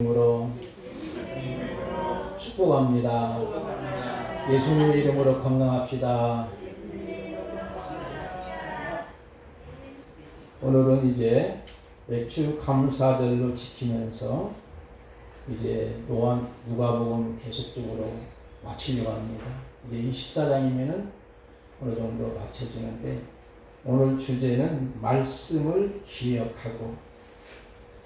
이름으로 축복합니다. 예수님의 이름으로 건강합시다. 오늘은 이제 맥주 감사절로 지키면서 이제 누가복음 계속적으로 마치려고 합니다. 이제 24장이면은 어느 정도 마쳐지는데, 오늘 주제는 말씀을 기억하고,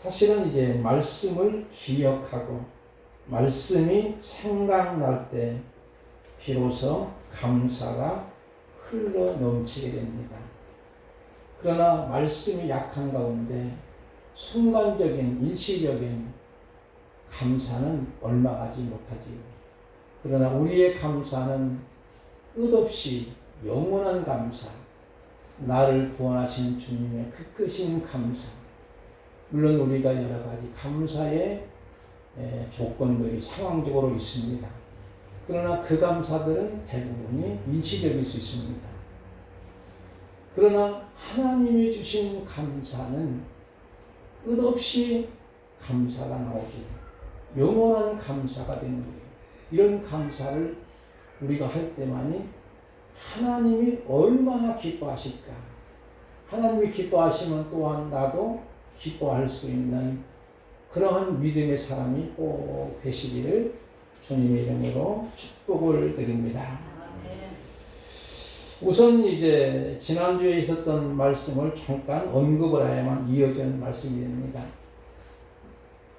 사실은 이제 말씀을 기억하고 말씀이 생각날 때 비로소 감사가 흘러 넘치게 됩니다. 그러나 말씀이 약한 가운데 순간적인 일시적인 감사는 얼마 가지 못하지요. 그러나 우리의 감사는 끝없이 영원한 감사, 나를 구원하신 주님의 그 크신 감사, 물론 우리가 여러 가지 감사의 조건들이 상황적으로 있습니다. 그러나 그 감사들은 대부분이 일시적일 수 있습니다. 그러나 하나님이 주신 감사는 끝없이 감사가 나오고 영원한 감사가 되는 거예요. 이런 감사를 우리가 할 때만이 하나님이 얼마나 기뻐하실까. 하나님이 기뻐하시면 또한 나도 기뻐할 수 있는 그러한 믿음의 사람이 꼭 되시기를 주님의 이름으로 축복을 드립니다. 우선 이제 지난주에 있었던 말씀을 잠깐 언급을 해야만 이어지는 말씀이 됩니다.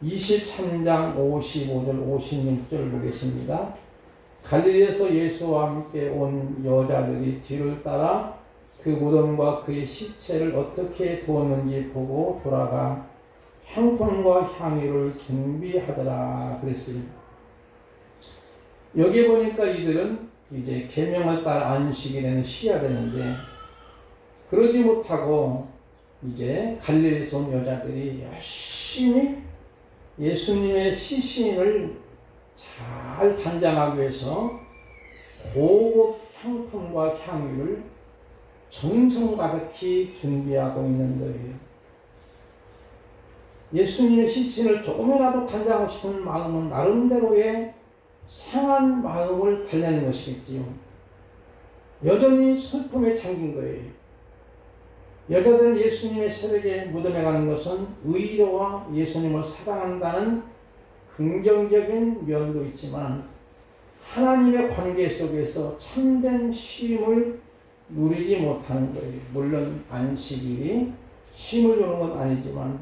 23장 55절 56절 보겠습니다. 갈릴리에서 예수와 함께 온 여자들이 뒤를 따라 그 무덤과 그의 시체를 어떻게 두었는지 보고 돌아가 향품과 향유를 준비하더라 그랬어요. 여기 보니까 이들은 이제 계명을 따라 안식이 되는 시야 되는데, 그러지 못하고 이제 갈릴리에서 온 여자들이 열심히 예수님의 시신을 잘 단장하기 위해서 고급 향품과 향유를 정성 가득히 준비하고 있는 거예요. 예수님의 시신을 조금이라도 단장하고 싶은 마음은 나름대로의 상한 마음을 달래는 것이겠지요. 여전히 슬픔에 잠긴 거예요. 여자들은 예수님의 새벽에 무덤에 가는 것은 의로와 예수님을 사랑한다는 긍정적인 면도 있지만, 하나님의 관계 속에서 참된 쉼을 누리지 못하는 거예요. 물론 안식일이 쉼을 주는 건 아니지만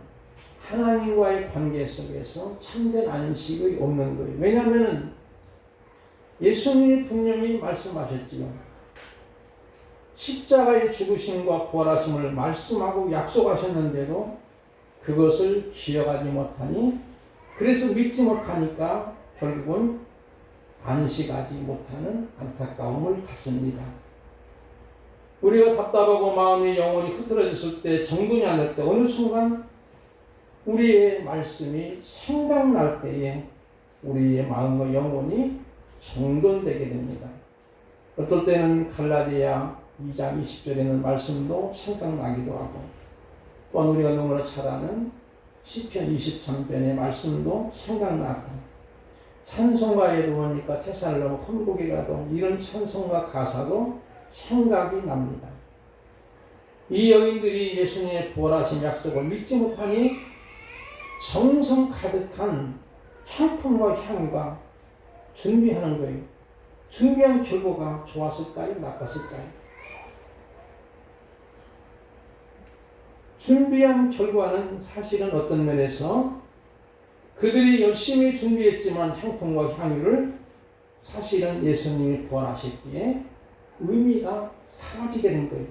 하나님과의 관계 속에서 참된 안식이 없는 거예요. 왜냐하면 예수님이 분명히 말씀하셨지요. 십자가의 죽으심과 부활하심을 말씀하고 약속하셨는데도 그것을 기억하지 못하니, 그래서 믿지 못하니까 결국은 안식하지 못하는 안타까움을 갖습니다. 우리가 답답하고 마음이 영혼이 흐트러졌을 때, 정돈이 안 될 때, 어느 순간 우리의 말씀이 생각날 때에 우리의 마음과 영혼이 정돈되게 됩니다. 어떨 때는 갈라디아 2장 20절에 있는 말씀도 생각나기도 하고, 또한 우리가 너무나 잘 아는 시편 23편의 말씀도 생각나고, 찬송가에도 보니까 테살로니가 혼곡에 가도 이런 찬송가 가사도 생각이 납니다. 이 여인들이 예수님의 부활하신 약속을 믿지 못하니 정성 가득한 향품과 향유가 준비하는 거예요. 준비한 결과가 좋았을까요? 나빴을까요? 준비한 결과는 사실은 어떤 면에서 그들이 열심히 준비했지만 향품과 향유를, 사실은 예수님이 부활하셨기에 의미가 사라지게 된 거예요.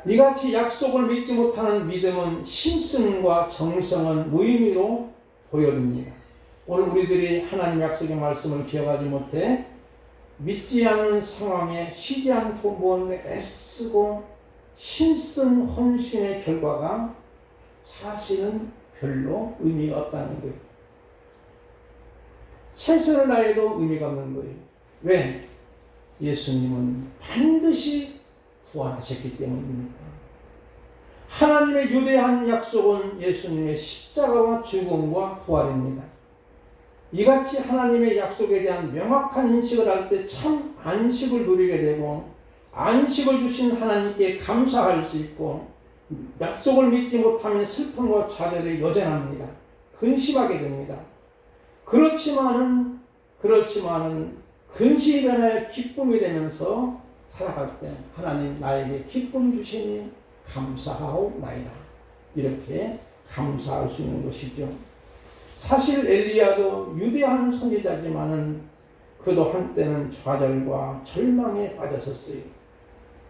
이같이 약속을 믿지 못하는 믿음은 심승과 정성은 무의미로 보여집니다. 오늘 우리들이 하나님 약속의 말씀을 기억하지 못해 믿지 않는 상황에 쉬지 않고 무언가 애쓰고 힘쓴 헌신의 결과가 사실은 별로 의미가 없다는 거예요. 최선을 다해도 의미가 없는 거예요. 왜? 예수님은 반드시 부활하셨기 때문입니다. 하나님의 유대한 약속은 예수님의 십자가와 죽음과 부활입니다. 이같이 하나님의 약속에 대한 명확한 인식을 할 때 참 안식을 누리게 되고 안식을 주신 하나님께 감사할 수 있고 약속을 믿지 못하면 슬픔과 좌절이 여전합니다. 근심하게 됩니다. 그렇지만은 근심이 변하여 기쁨이 되면서 살아갈 때 하나님 나에게 기쁨 주시니 감사하오나이다. 이렇게 감사할 수 있는 것이죠. 사실 엘리야도 유대한 선지자지만은 그도 한때는 좌절과 절망에 빠졌었어요.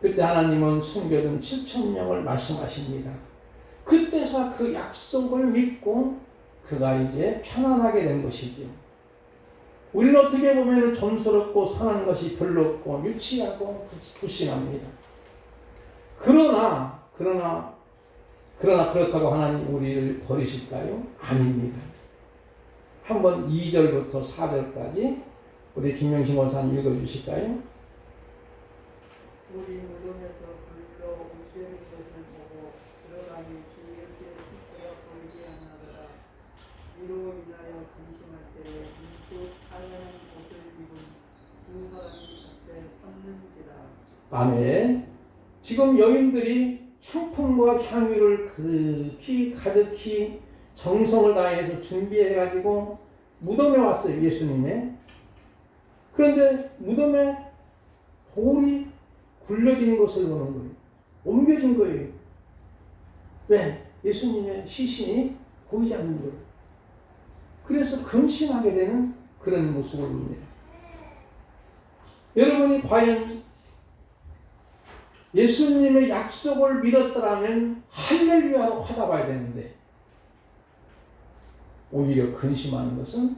그때 하나님은 숨겨둔 7,000명을 말씀하십니다. 그때서 그 약속을 믿고 그가 이제 편안하게 된 것이죠. 우리는 어떻게 보면 존스럽고 선한 것이 별로 없고 유치하고 불신합니다. 그러나 그렇다고 하나님 우리를 버리실까요? 아닙니다. 한번 2절부터 4절까지 우리 김명신 원사님 읽어주실까요? 우리 무덤에서 불러 옥죄는 것을 보고 들어가니 주 예수의 십자가 보이지 않나더라. 이로 인하여 근심할 때에 문득 찬란한 옷을 입은 두 사람이 곁에 섰는지라. 아멘. 지금 여인들이 향품과 향유를 가득히 정성을 다해서 준비해가지고 무덤에 왔어요. 예수님의. 그런데 무덤에 돌이 굴려진 것을 보는 거예요. 옮겨진 거예요. 왜? 예수님의 시신이 보이지 않는 거예요. 그래서 근심하게 되는 그런 모습을 봅니다. 여러분이 과연 예수님의 약속을 믿었더라면 할렐루야로 화답해야 되는데 오히려 근심하는 것은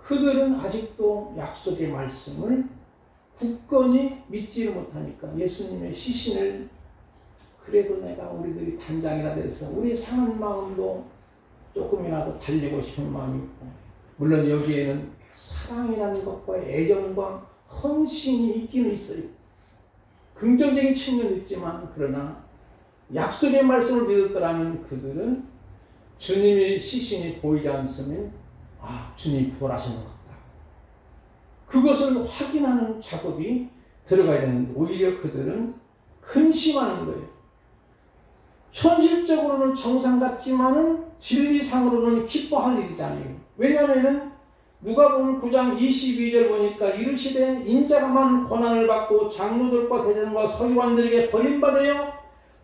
그들은 아직도 약속의 말씀을 굳건히 믿지를 못하니까 예수님의 시신을 그래도 내가 우리들이 단장이라 돼서 우리의 상한 마음도 조금이라도 달리고 싶은 마음이 있고 물론 여기에는 사랑이라는 것과 애정과 헌신이 있기는 있어요. 긍정적인 측면도 있지만 그러나 약속의 말씀을 믿었더라면 그들은 주님의 시신이 보이지 않으면 주님이 부활하신 것 같다. 그것을 확인하는 작업이 들어가야 되는데 오히려 그들은 근심하는 거예요. 현실적으로는 정상 같지만은 진리상으로는 기뻐할 일이잖아요. 왜냐하면 누가복음 9장 22절 보니까 이르시되 인자가 많은 고난을 받고 장로들과 대장과 서기관들에게 버림받아요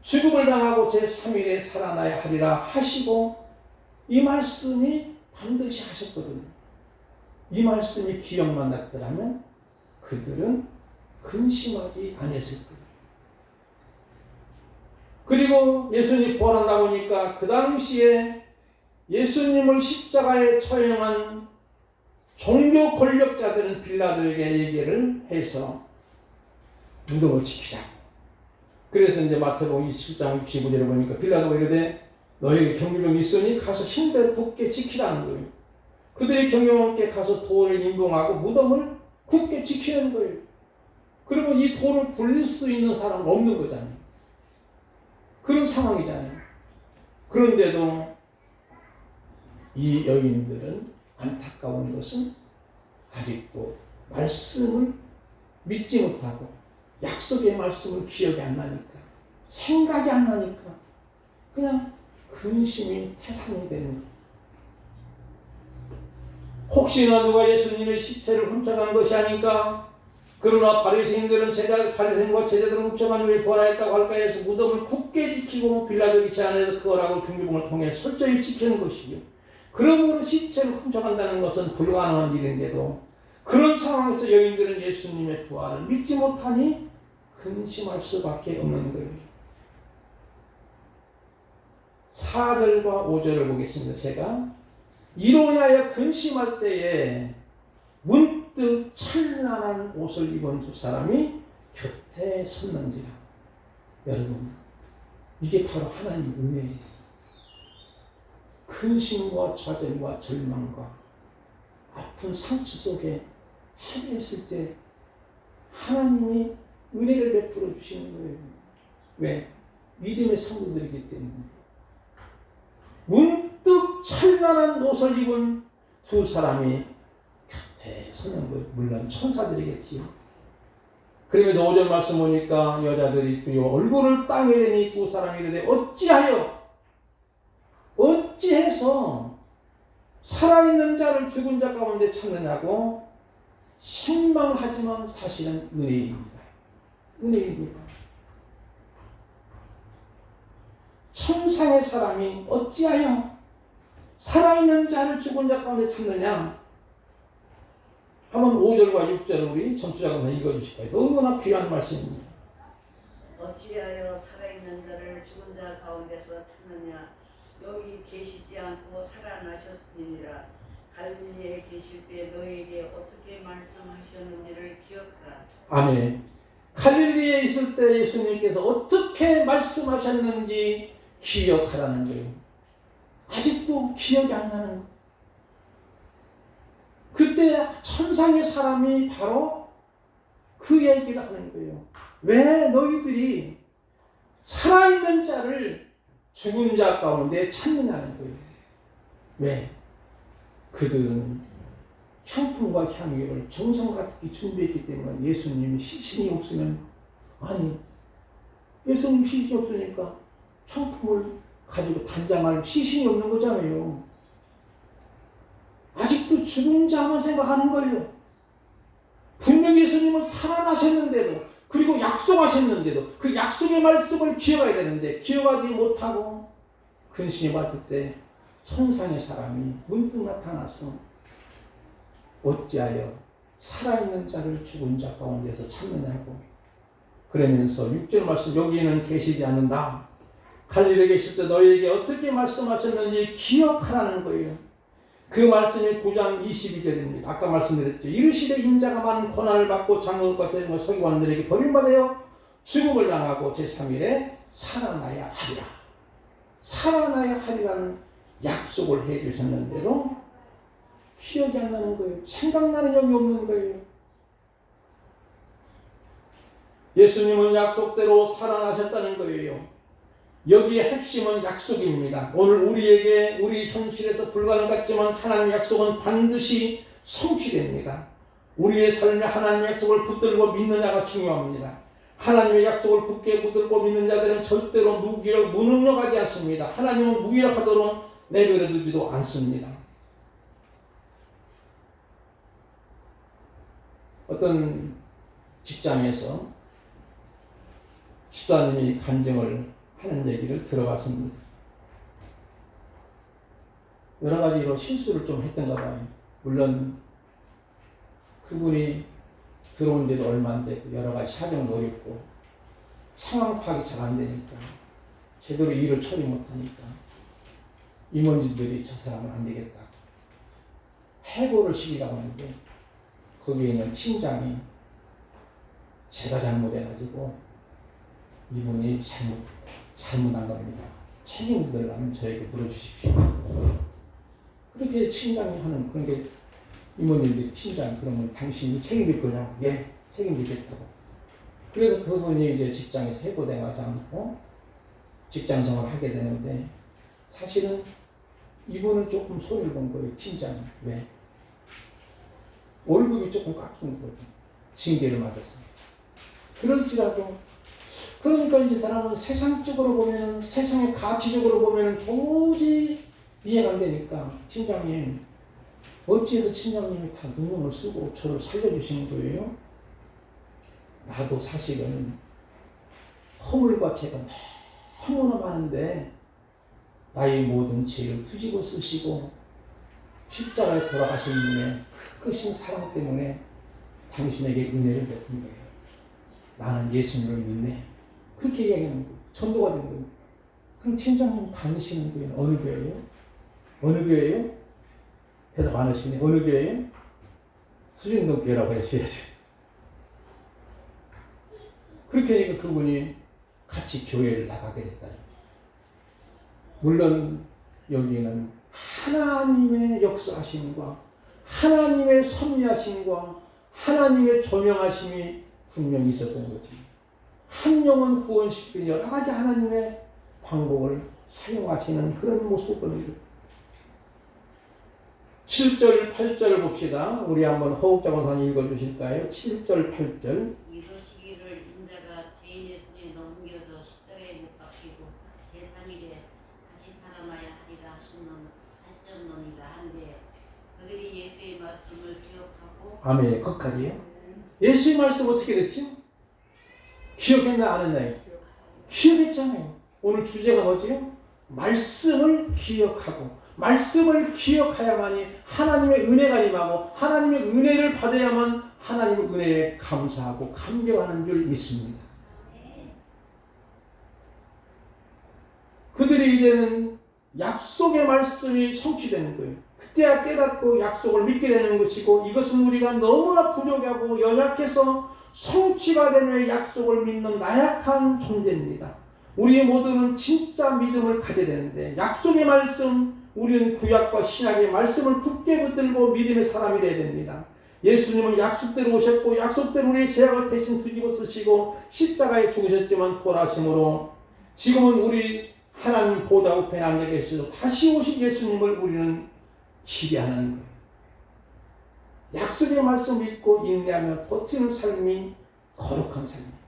죽음을 당하고 제3일에 살아나야 하리라 하시고 이 말씀이 반드시 하셨거든요. 이 말씀이 기억만 났더라면 그들은 근심하지 않았을 거예요. 그리고 예수님이 부활한다 보니까 그 당시에 예수님을 십자가에 처형한 종교 권력자들은 빌라도에게 얘기를 해서 무덤을 지키자. 그래서 이제 마태복음 27장 65절에 보니까 빌라도가 이르되 너에게 경비병이 있으니 가서 힘대로 굳게 지키라는 거예요. 그들이 경비병께 가서 돌을 임봉하고 무덤을 굳게 지키는 거예요. 그러면 이 돌을 굴릴 수 있는 사람은 없는 거잖아요. 그런 상황이잖아요. 그런데도 이 여인들은 안타까운 것은 아직도 말씀을 믿지 못하고 약속의 말씀을 기억이 안 나니까 생각이 안 나니까 그냥 근심이 태산이 되는 거예요. 혹시나 누가 예수님의 시체를 훔쳐간 것이 아닐까? 그러나 바리새인과 제자들은 훔쳐간 후에 부활하였다고 할까 해서 무덤을 굳게 지키고 빌라도에게 제안해서 그거라고 경비병을 통해 철저히 지키는 것이요. 그러므로 시체를 훔쳐간다는 것은 불가능한 일인데도 그런 상황에서 여인들은 예수님의 부활을 믿지 못하니 근심할 수밖에 없는 거예요. 4절과 5절을 보겠습니다. 제가 이로 인하여 근심할 때에 문득 찬란한 옷을 입은 두 사람이 곁에 섰는지라. 여러분, 이게 바로 하나님 은혜예요. 근심과 좌절과 절망과 아픈 상처 속에 헤매있을 때 하나님이 은혜를 베풀어 주시는 거예요. 왜? 믿음의 성도들이기 때문에 문득 찬란한 옷을 입은 두 사람이 곁에 서는 거예요. 물론 천사들이겠지요. 그러면서 5절 말씀 보니까 여자들이 주여 얼굴을 땅에 대니 두 사람이 이르되 어찌해서 살아있는 자를 죽은 자 가운데 찾느냐고 실망하지만 사실은 은혜입니다. 은혜입니다. 천상의 사람이 어찌하여 살아있는 자를 죽은 자 가운데 찾느냐. 한번 5절과 6절을 우리 청취자분들 읽어주실까요? 너무나 귀한 말씀입니다. 어찌하여 살아있는 자를 죽은 자 가운데서 찾느냐. 여기 계시지 않고 살아나셨느니라. 갈릴리에 계실 때 너에게 어떻게 말씀하셨는지를 기억하라. 아멘. 갈릴리에 있을 때 예수님께서 어떻게 말씀하셨는지 기억하라는 거예요. 아직도 기억이 안 나는 거예요. 그때 천상의 사람이 바로 그 얘기를 하는 거예요. 왜 너희들이 살아있는 자를 죽은 자 가운데 찾느냐는 거예요. 왜? 그들은 향품과 향유를 정성같이 준비했기 때문에 예수님이 시신이 없으면, 아니 예수님 시신이 없으니까 향품을 가지고 단장할 시신이 없는 거잖아요. 아직도 죽은 자만 생각하는 거예요. 분명히 예수님은 살아나셨는데도, 그리고 약속하셨는데도 그 약속의 말씀을 기억해야 되는데 기억하지 못하고 근심이 받을 때 천상의 사람이 문득 나타나서 어찌하여 살아있는 자를 죽은 자 가운데서 찾느냐고. 그러면서 6절 말씀, 여기는 계시지 않는다. 갈릴리에 계실 때 너희에게 어떻게 말씀하셨는지 기억하라는 거예요. 그 말씀이 9장 22절입니다. 아까 말씀드렸죠. 이르시되 인자가 많은 고난을 받고 장로들과 대장과 서기관들에게 버림받아요 죽음을 당하고 제3일에 살아나야 하리라. 살아나야 하리라는 약속을 해주셨는데도 기억이 안 나는 거예요. 생각나는 적이 없는 거예요. 예수님은 약속대로 살아나셨다는 거예요. 여기에 핵심은 약속입니다. 오늘 우리에게 우리 현실에서 불가능 같지만 하나님의 약속은 반드시 성취됩니다. 우리의 삶에 하나님의 약속을 붙들고 믿느냐가 중요합니다. 하나님의 약속을 굳게 붙들고 믿는 자들은 절대로 무능력하지 않습니다. 하나님은 무기력하도록 내버려 두지도 않습니다. 어떤 직장에서 집사님이 간증을 하는 얘기를 들어봤습니다. 여러 가지로 실수를 좀 했던가 봐요. 물론 그분이 들어온 지도 얼마 안 되고 여러 가지 사정도 어렵고 상황 파악이 잘 안 되니까 제대로 일을 처리 못하니까 임원진들이 저 사람은 안 되겠다 해고를 시키라고 하는데, 거기에 있는 팀장이 제가 잘못해가지고 이분이 잘못한 겁니다. 책임을 묻으려면 저에게 물어주십시오. 그렇게 팀장이 하는, 그런 게 임원님들이 팀장, 그러면 당신이 책임질 거냐고. 예, 책임지겠다고. 그래서 그분이 이제 직장에서 해고되지 않고 직장 생활을 하게 되는데, 사실은 이분은 조금 소리를 본 거예요, 팀장이. 왜? 월급이 조금 깎이는 거죠. 징계를 맞았어요. 그럴지라도, 그러니까 이제 사람은 세상적으로 보면은, 세상의 가치적으로 보면은 도무지 이해가 안 되니까, 팀장님, 어찌해서 팀장님이 다 능력을 쓰고 저를 살려주시는 거예요? 나도 사실은 허물과 죄가 너무나 많은데, 나의 모든 죄를 뒤집어 쓰시고 십자가에 돌아가신 분의 크신 사랑 때문에 당신에게 은혜를 베푼 거예요. 나는 예수님을 믿네. 그렇게 이야기하는 거예요. 전도가 된 거예요. 그럼 팀장님 다니시는 교회는 어느 교회예요? 어느 교회예요? 대답 안 하시네. 어느 교회예요? 수진동 교회라고 하셔야죠. 그렇게 하니까 그분이 같이 교회를 나가게 됐다는 거예요. 물론 여기에는 하나님의 역사하심과 하나님의 섭리하심과 하나님의 조명하심이 분명히 있었던 거죠. 한 영혼 구원시키는 여러 가지 하나님의 방법을 사용하시는 그런 모습을 7절, 8절 봅시다. 우리 한번 허욱자 권사님 읽어주실까요? 7절, 8절. 이러시기를 인자가 죄인의 손에 넘겨져 십자가에 못 박히고 제3일에 다시 살아나야 하리라 하셨느니라 한데 그들이 예수의 말씀을 기억하고 아멘. 거기까지요. 예수의 말씀 어떻게 됐죠? 기억했나 안 했나요? 기억했잖아요. 오늘 주제가 뭐지요? 말씀을 기억하고 말씀을 기억해야만이 하나님의 은혜가 임하고 하나님의 은혜를 받아야만 하나님의 은혜에 감사하고 감격하는 줄 믿습니다. 그들이 이제는 약속의 말씀이 성취되는 거예요. 그때야 깨닫고 약속을 믿게 되는 것이고 이것은 우리가 너무나 부족하고 연약해서 성취가 되는 약속을 믿는 나약한 존재입니다. 우리 모두는 진짜 믿음을 가져야 되는데 약속의 말씀 우리는 구약과 신약의 말씀을 굳게 붙들고 믿음의 사람이 되어야 됩니다. 예수님은 약속대로 오셨고 약속대로 우리의 죄악을 대신 뒤집어 쓰시고 십자가에 죽으셨지만 부활하심으로 지금은 우리 하나님 보좌 우편에 앉아 계셔서 다시 오실 예수님을 우리는 기대하는 거예요. 약속의 말씀 믿고 인내하며 버티는 삶이 거룩한 삶이에요.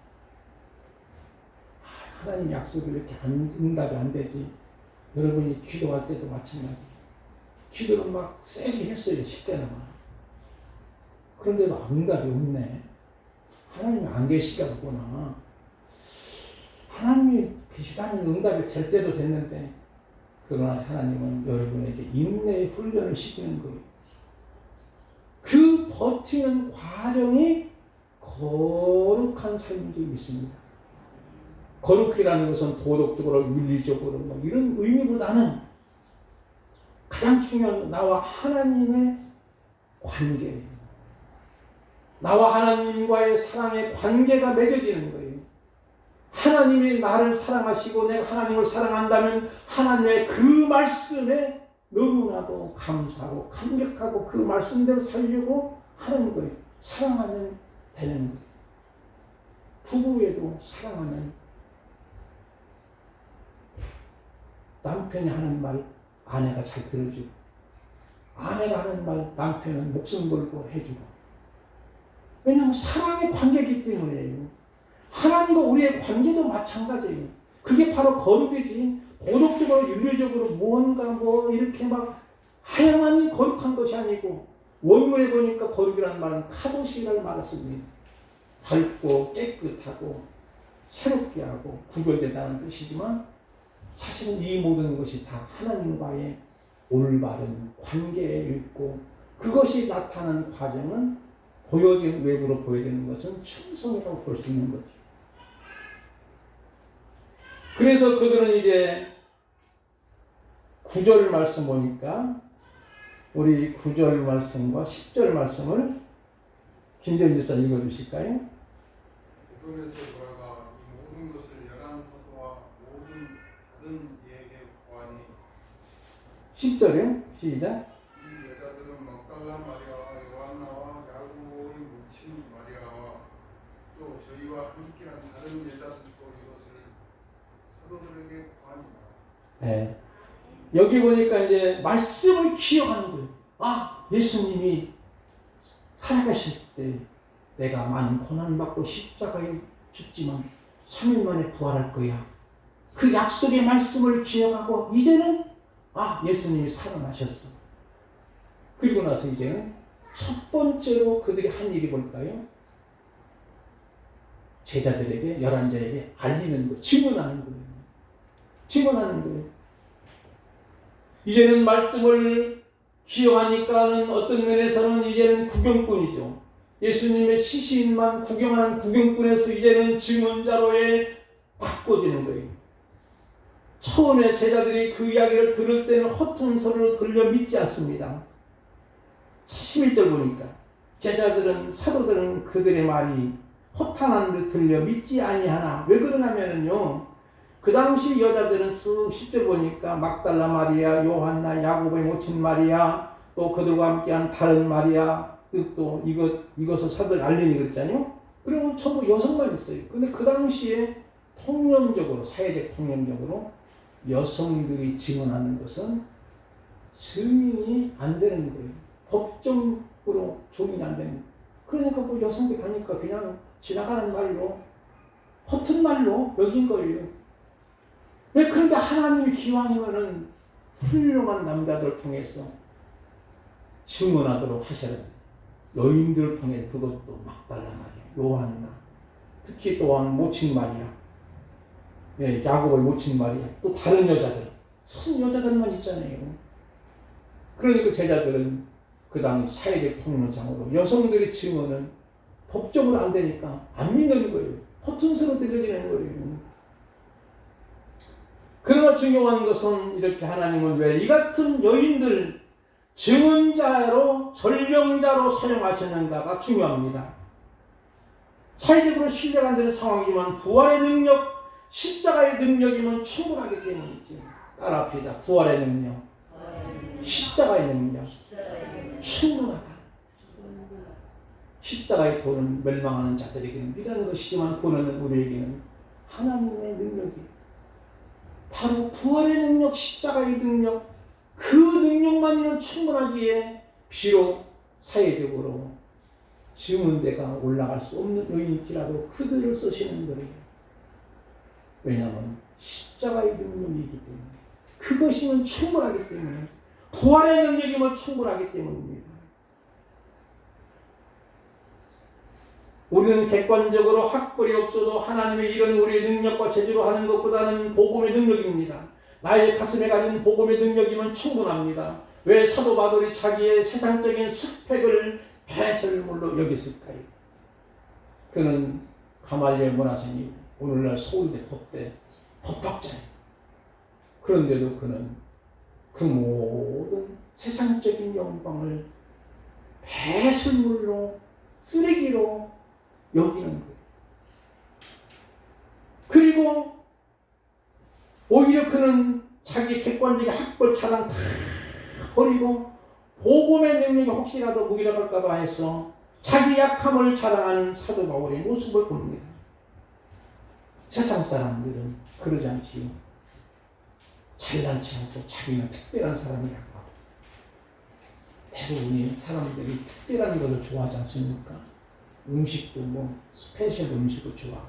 하나님 약속이 이렇게 응답이 안 되지. 여러분이 기도할 때도 마찬가지. 기도를 막 세게 했어요. 10대나. 그런데도 응답이 없네. 하나님이 안 계시겠구나. 하나님이 계시다면 응답이 될 때도 됐는데 그러나 하나님은 여러분에게 인내의 훈련을 시키는 거예요. 그 버티는 과정이 거룩한 삶인 줄 믿습니다. 거룩이라는 것은 도덕적으로 윤리적으로 뭐 이런 의미보다는 가장 중요한 나와 하나님의 관계예요. 나와 하나님과의 사랑의 관계가 맺어지는 거예요. 하나님이 나를 사랑하시고 내가 하나님을 사랑한다면 하나님의 그 말씀에 너무나도 감사하고 감격하고 그 말씀대로 살려고 하는 거예요. 사랑하면 되는 거예요. 부부에도 사랑하면 남편이 하는 말 아내가 잘 들어주고 아내가 하는 말 남편은 목숨 걸고 해주고 왜냐하면 사랑의 관계이기 때문이에요. 하나님과 우리의 관계도 마찬가지예요. 그게 바로 거룩이지 도덕적으로 윤리적으로 무언가 뭐 이렇게 막 하야만이 거룩한 것이 아니고 원문에 보니까 거룩이라는 말은 카도시라는 말을 씁니다. 밝고 깨끗하고 새롭게 하고 구별되다는 뜻이지만 사실은 이 모든 것이 다 하나님과의 올바른 관계에 있고 그것이 나타나는 과정은 보여지는 외부로 보여지는 것은 충성이라고 볼 수 있는 거죠. 그래서 그들은 이제 9절 말씀 보니까 우리 9절 말씀과 10절 말씀을 김재훈 집사 읽어주실까요? 에돔에서 돌아가 이 모든 것을 열한 사도와 모든 다른 이에게 보아니 10절이요? 시작. 이 여자들은 막달라 마리아와 요한나와 야고보의母亲 마리아와 또 저희와 함께한 다른 여자들도 이것을 사도들에게 보아니라. 네. 여기 보니까 이제 말씀을 기억하는 거예요. 아, 예수님이 살아가실 때 내가 많은 고난을 받고 십자가에 죽지만 3일 만에 부활할 거야. 그 약속의 말씀을 기억하고 이제는 아, 예수님이 살아나셨어. 그리고 나서 이제는 첫 번째로 그들이 한 일이 뭘까요? 제자들에게, 열한자에게 알리는 거, 증언하는 거예요. 증언하는 거예요. 이제는 말씀을 기억하니까는 어떤 면에서는 이제는 구경꾼이죠. 예수님의 시신만 구경하는 구경꾼에서 이제는 증언자로에 바꿔지는 거예요. 처음에 제자들이 그 이야기를 들을 때는 허튼 소리로 들려 믿지 않습니다. 11절 보니까 제자들은 사도들은 그들의 말이 허탄한 듯 들려 믿지 아니하나 왜 그러냐면요. 그 당시 여자들은 쓱 10절 보니까 막달라 마리아, 요한나, 야고보의母亲 마리아, 또 그들과 함께한 다른 마리아, 또 이것을 사도들 알림이 그랬잖아요. 그러면 전부 여성만 있어요. 근데 그 당시에 통념적으로, 사회적 통념적으로 여성들이 증언하는 것은 증인이 안 되는 거예요. 법적으로 종인이 안 되는 거예요. 그러니까 뭐 여성들이 하니까 그냥 지나가는 말로, 허튼 말로 여긴 거예요. 왜 그런데 하나님이 기왕이면은 훌륭한 남자들 통해서 증언하도록 하셔야 돼요. 여인들을 통해 그것도 막달라 말이야. 요한나, 특히 또한 모친 마리아, 예, 야곱의 모친 마리아, 또 다른 여자들, 무슨 여자들만 있잖아요. 그러니까 제자들은 그 당시 사회적 통로상으로 여성들의 증언은 법적으로 안 되니까 안 믿는 거예요. 허튼 소로 들려지는 거예요. 그러나 중요한 것은 이렇게 하나님은 왜 이 같은 여인들 증언자로 전령자로 사용하셨는가가 중요합니다. 사회적으로 신뢰가 안 되는 상황이지만 부활의 능력, 십자가의 능력이면 충분하기 때문이지. 따라합시다. 부활의 능력, 십자가의 능력, 충분하다. 십자가의 도는 멸망하는 자들에게는 미련한 것이지만 구원은 우리에게는 하나님의 능력이에요. 바로 부활의 능력, 십자가의 능력, 그 능력만이면 충분하기에 비록 사회적으로 증언대가 올라갈 수 없는 여인일지라도 그들을 쓰시는 거예요. 왜냐하면 십자가의 능력이기 때문에, 그것이면 충분하기 때문에, 부활의 능력이면 충분하기 때문입니다. 우리는 객관적으로 학벌이 없어도 하나님의 이런 우리의 능력과 재주로 하는 것보다는 복음의 능력입니다. 나의 가슴에 가진 복음의 능력이면 충분합니다. 왜 사도 바울이 자기의 세상적인 스펙을 배설물로 여겼을까요? 그는 가말리엘 문화생이 오늘날 서울대 법대 법학자예요. 그런데도 그는 그 모든 세상적인 영광을 배설물로, 쓰레기로 여기는 거예요. 그리고 오히려 그는 자기 객관적인 학벌 자랑 다 버리고 복음의 능력이 혹시라도 무기력할까 봐 해서 자기 약함을 자랑하는 사도 바울의 모습을 봅니다. 세상 사람들은 그러지 않지요. 잘난치 않고 자기는 특별한 사람이라고 하고, 대부분이 사람들이 특별한 것을 좋아하지 않습니까? 음식도 뭐 스페셜 음식을 좋아하고,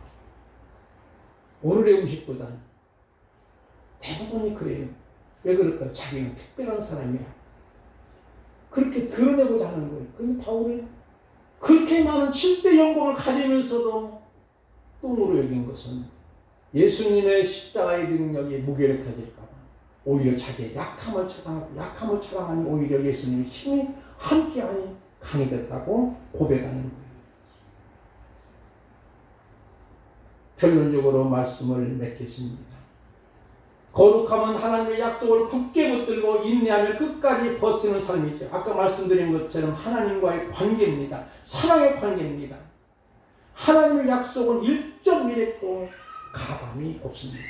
오늘의 음식보다 대부분이 그래요. 왜 그럴까요? 자기는 특별한 사람이야. 그렇게 드러내고자 하는 거예요. 근데 바울이 그렇게 많은 7대 영광을 가지면서도 똥으로 여긴 것은 예수님의 십자가의 능력이 무기력해질까 봐 오히려 자기의 약함을 자랑하고, 약함을 자랑하니 오히려 예수님의 힘이 함께하니 강해졌다고 고백하는 거예요. 결론적으로 말씀을 맺겠습니다. 거룩함은 하나님의 약속을 굳게 붙들고 인내하며 끝까지 버티는 삶이죠. 아까 말씀드린 것처럼 하나님과의 관계입니다. 사랑의 관계입니다. 하나님의 약속은 1.1획도 가감이 없습니다.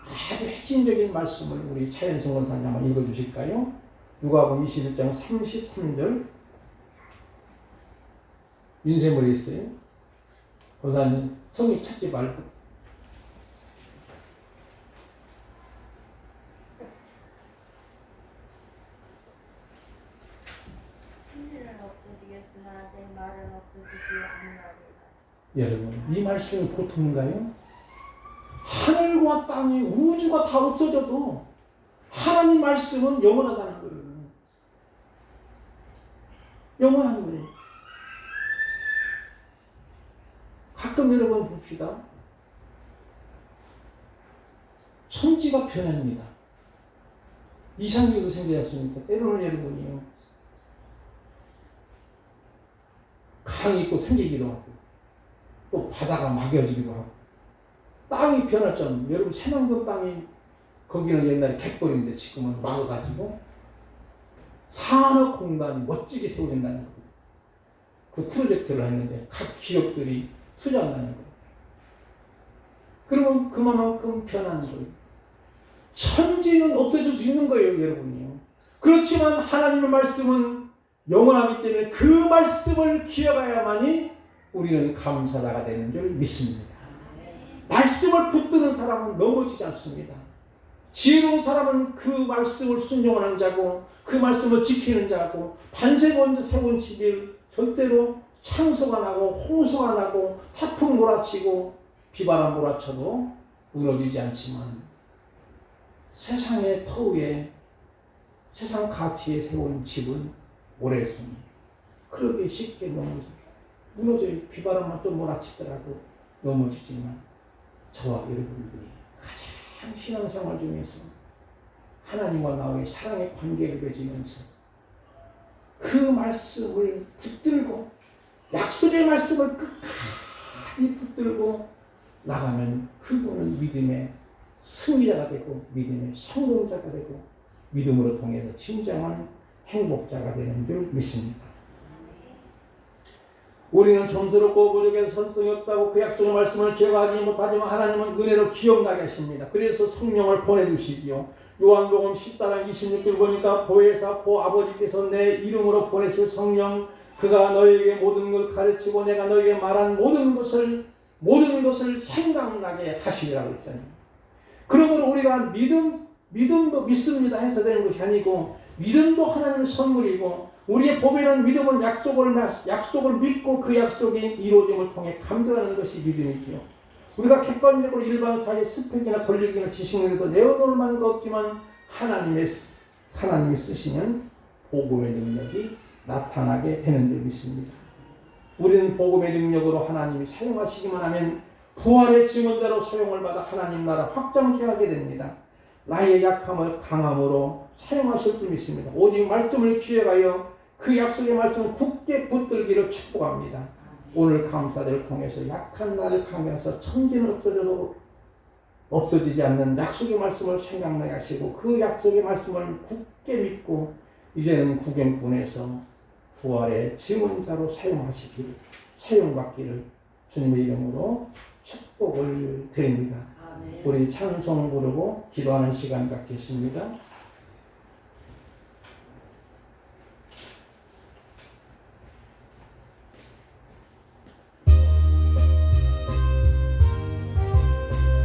아주 핵심적인 말씀을 우리 차현성 권사님 한번 읽어주실까요? 누가복음 21장 33절. 인쇄물에 있어요. 권사님 성의 찾지 말고. 진리는 없어지겠으나 내 말은 없어지지 않으리라. 여러분, 이 말씀이 보통인가요? 하늘과 땅이, 우주가 다 없어져도 하나님 말씀은 영원하다는 거예요. 영원한 거예요. 가끔 여러분 봅시다. 천지가 변합니다. 이상기도 생기지 않습니까? 때로는 여러분이요, 강이 또 생기기도 하고, 또 바다가 막혀지기도 하고, 땅이 변했잖아요. 여러분, 새만금 땅이, 거기는 옛날에 갯벌인데 지금은 막아가지고 산업공단이 멋지게 세워진다는 거예요. 그 프로젝트를 했는데 각 기업들이 투자한다는 거예요. 그러면 그만큼 변하는 거예요. 천지는 없어질 수 있는 거예요, 여러분이요. 그렇지만 하나님의 말씀은 영원하기 때문에 그 말씀을 기억해야만이 우리는 감사자가 되는 줄 믿습니다. 말씀을 붙드는 사람은 넘어지지 않습니다. 지혜로운 사람은 그 말씀을 순종하는 자고 그 말씀을 지키는 자고 반세 먼저 세운 집이 절대로 창수가 나고 홍수가 나고 태풍 몰아치고 비바람 몰아쳐도 무너지지 않지만 세상의 터위에 세상 가치에 세운 집은 오래손이 그렇게 쉽게 무너져요. 비바람만 좀 몰아치더라도 넘어지지만 저와 여러분들이 가장 신앙생활 중에서 하나님과 나와의 사랑의 관계를 맺으면서 그 말씀을 붙들고 약속의 말씀을 끝까지 붙들고 나가면 그분은 믿음의 승리자가 되고 믿음의 성공자가 되고 믿음으로 통해서 진정한 행복자가 되는 줄 믿습니다. 우리는 점스럽고 부족해서 선성이 없다고 그 약속의 말씀을 기억하지 못하지만 하나님은 은혜로 기억나게 하십니다. 그래서 성령을 보내주시기요. 요한복음 14장 26절 보니까 보혜사 고 아버지께서 내 이름으로 보내실 성령 그가 너에게 모든 걸 가르치고 내가 너에게 말한 모든 것을 생각나게 하시리라고 했잖아요. 그러므로 우리가 믿음도 믿습니다 해서 되는 것이 아니고 믿음도 하나님의 선물이고 우리의 보배는 믿음은 약속을 믿고 그 약속이 이루어짐을 통해 감당하는 것이 믿음이지요. 우리가 객관적으로 일반 사회 스펙이나 권력이나 지식력에도 내어놓을 만한 것 없지만 하나님이 쓰시는 복음의 능력이 나타나게 되는 줄 믿습니다. 우리는 복음의 능력으로 하나님이 사용하시기만 하면 부활의 증언자로 사용을 받아 하나님 나라 확장케 하게 됩니다. 나의 약함을 강함으로 사용하실 줄 믿습니다. 오직 말씀을 기억하여 그 약속의 말씀을 굳게 붙들기를 축복합니다. 오늘 감사를 통해서 약한 나를 강해서 천지는 없어져도 없어지지 않는 약속의 말씀을 생각나게 하시고 그 약속의 말씀을 굳게 믿고 이제는 구경꾼에서 부활의 증언자로 사용받기를 주님의 이름으로 축복을 드립니다. 우리 찬송 부르고 기도하는 시간 갖겠습니다.